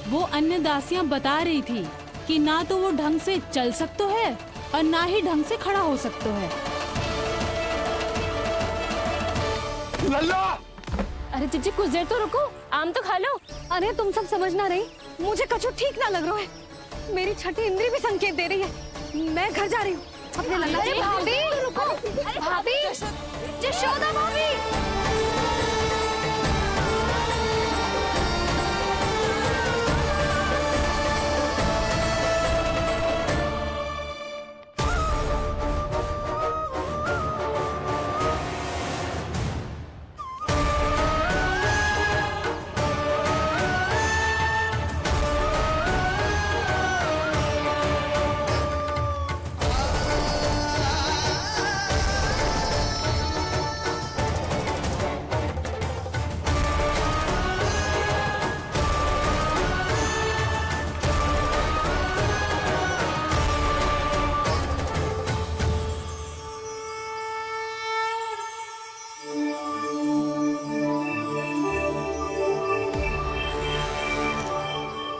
वो अन्य दासियां बता रही थी कि ना तो वो ढंग से चल सकते है और ना ही ढंग से खड़ा हो सकते है। लल्ला! अरे जीजी कुछ देर तो रुको, आम तो खा लो। अरे तुम सब समझ ना रही, मुझे कछु ठीक ना लग रहा है। मेरी छठी इंद्री भी संकेत दे रही है। मैं घर जा रही हूँ अपने लल्ला। अरे भाभी रुको, अरे भाभी, यशोदा भाभी।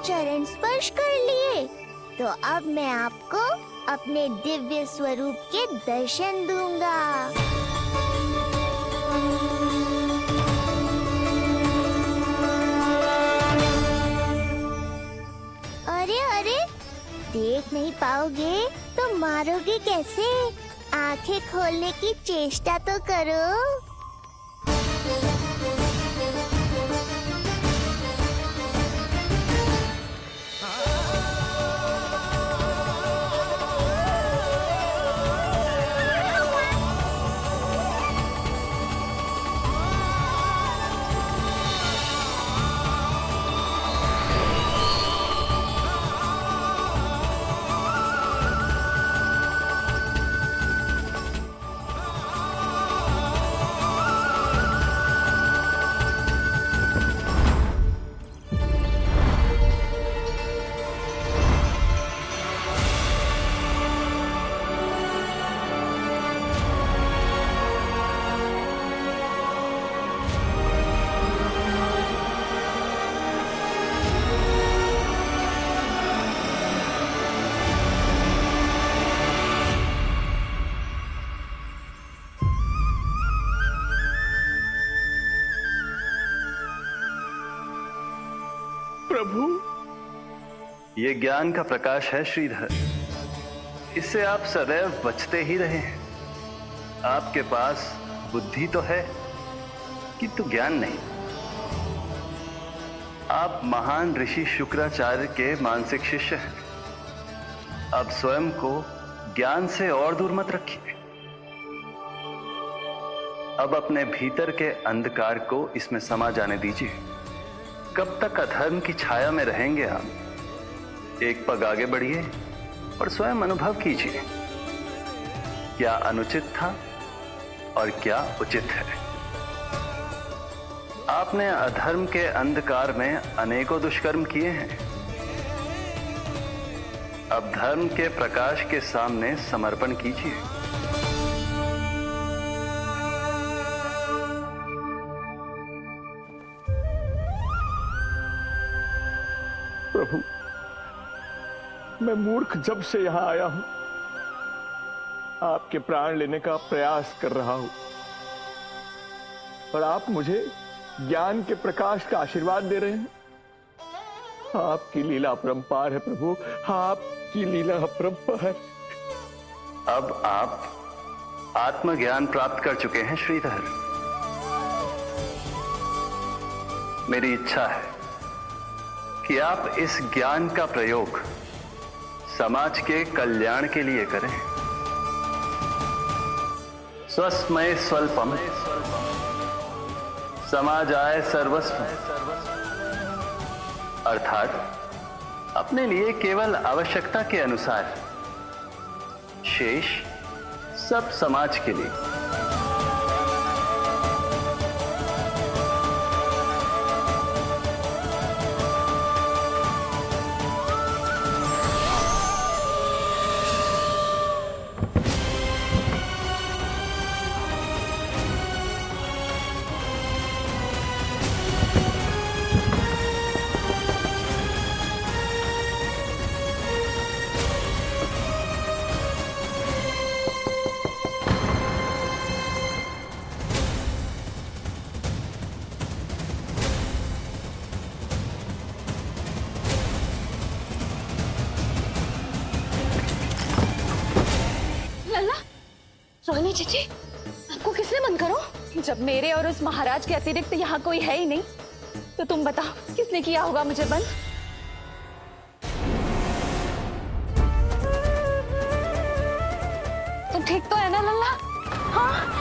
चरण स्पर्श कर लिए तो अब मैं आपको अपने दिव्य स्वरूप के दर्शन दूंगा। अरे अरे, देख नहीं पाओगे तो मारोगे कैसे? आंखें खोलने की चेष्टा तो करो। प्रभु, ये ज्ञान का प्रकाश है श्रीधर, इससे आप सदैव बचते ही रहे हैं। आपके पास बुद्धि तो है किंतु ज्ञान नहीं। आप महान ऋषि शुक्राचार्य के मानसिक शिष्य हैं। अब स्वयं को ज्ञान से और दूर मत रखिए। अब अपने भीतर के अंधकार को इसमें समा जाने दीजिए। कब तक अधर्म की छाया में रहेंगे हम? एक पग आगे बढ़िए और स्वयं अनुभव कीजिए, क्या अनुचित था और क्या उचित है। आपने अधर्म के अंधकार में अनेकों दुष्कर्म किए हैं। अब धर्म के प्रकाश के सामने समर्पण कीजिए। प्रभु, मैं मूर्ख जब से यहां आया हूं आपके प्राण लेने का प्रयास कर रहा हूं, और आप मुझे ज्ञान के प्रकाश का आशीर्वाद दे रहे हैं। आपकी लीला अपरंपार है प्रभु, आपकी लीला अपरंपार। अब आप आत्मज्ञान प्राप्त कर चुके हैं श्रीधर। मेरी इच्छा है कि आप इस ज्ञान का प्रयोग समाज के कल्याण के लिए करें। स्वस्मय स्वल्पम समाजाय सर्वस्व, अर्थात अपने लिए केवल आवश्यकता के अनुसार, शेष सब समाज के लिए। रोहिणी जीजी, आपको किसने बंद करो? जब मेरे और उस महाराज के अतिरिक्त यहाँ कोई है ही नहीं, तो तुम बताओ किसने किया होगा मुझे बंद? तुम ठीक तो है ना लल्ला? हाँ?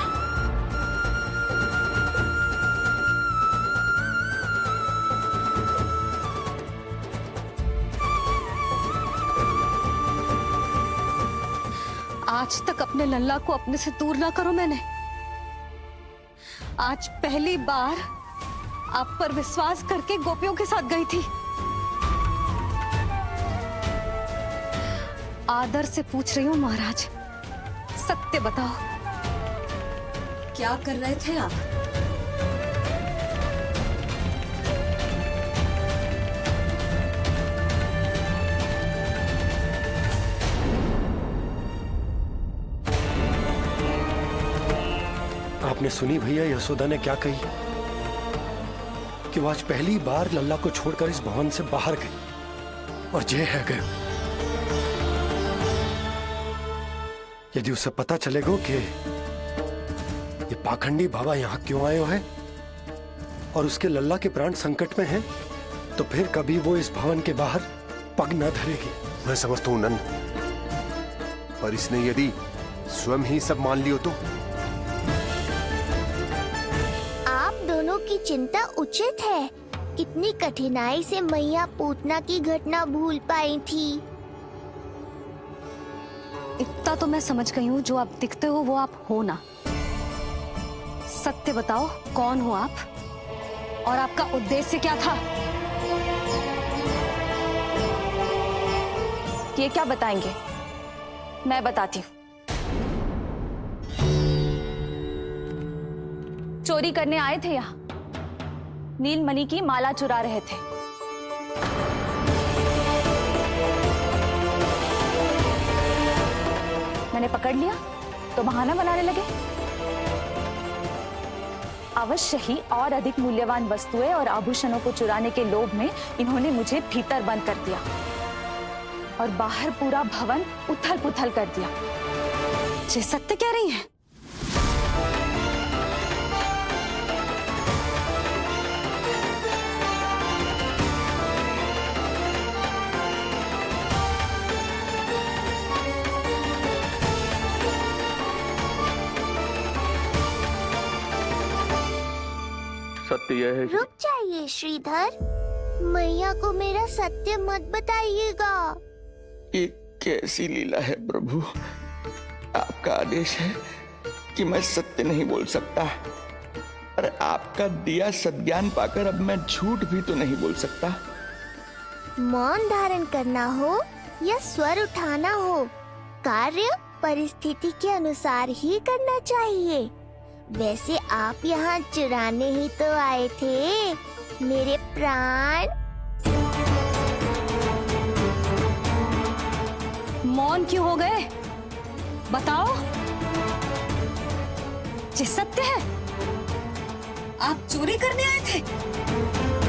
आज तक अपने लल्ला को अपने से दूर ना करो मैंने। आज पहली बार आप पर विश्वास करके गोपियों के साथ गई थी। आदर से पूछ रही हूँ महाराज, सत्य बताओ, क्या कर रहे थे आप? आपने सुनी भैया यशोदा ने क्या कही कि वो आज पहली बार लल्ला को छोड़कर इस भवन से बाहर गई और जे है गए। यदि उसे पता चलेगा कि ये पाखंडी बाबा यहाँ क्यों आए हैं और उसके लल्ला के प्राण संकट में हैं, तो फिर कभी वो इस भवन के बाहर पग न धरेगी। मैं समझता हूं नंद, पर इसने यदि स्वयं ही सब मान लियो तो? दोनों की चिंता उचित है। कितनी कठिनाई से मैया पूतना की घटना भूल पाई थी। इतना तो मैं समझ गई हूँ, जो आप दिखते हो वो आप हो ना। सत्य बताओ, कौन हो आप और आपका उद्देश्य क्या था? ये क्या बताएंगे? मैं बताती हूँ। चोरी करने आए थे यहाँ, नीलमणि की माला चुरा रहे थे। मैंने पकड़ लिया तो बहाना बनाने लगे। अवश्य ही और अधिक मूल्यवान वस्तुएं और आभूषणों को चुराने के लोभ में इन्होंने मुझे भीतर बंद कर दिया और बाहर पूरा भवन उथल पुथल कर दिया। ये सत्य कह रही हैं? सत्य यह है। रुक जाइए श्रीधर, मैया को मेरा सत्य मत बताइएगा। ये कैसी लीला है प्रभु? आपका आदेश है कि मैं सत्य नहीं बोल सकता, पर आपका दिया सद्ज्ञान पाकर अब मैं झूठ भी तो नहीं बोल सकता। मौन धारण करना हो या स्वर उठाना हो, कार्य परिस्थिति के अनुसार ही करना चाहिए। वैसे आप यहाँ चुराने ही तो आए थे मेरे प्राण। मौन क्यों हो गए? बताओ। ये सत्य है? आप चोरी करने आए थे?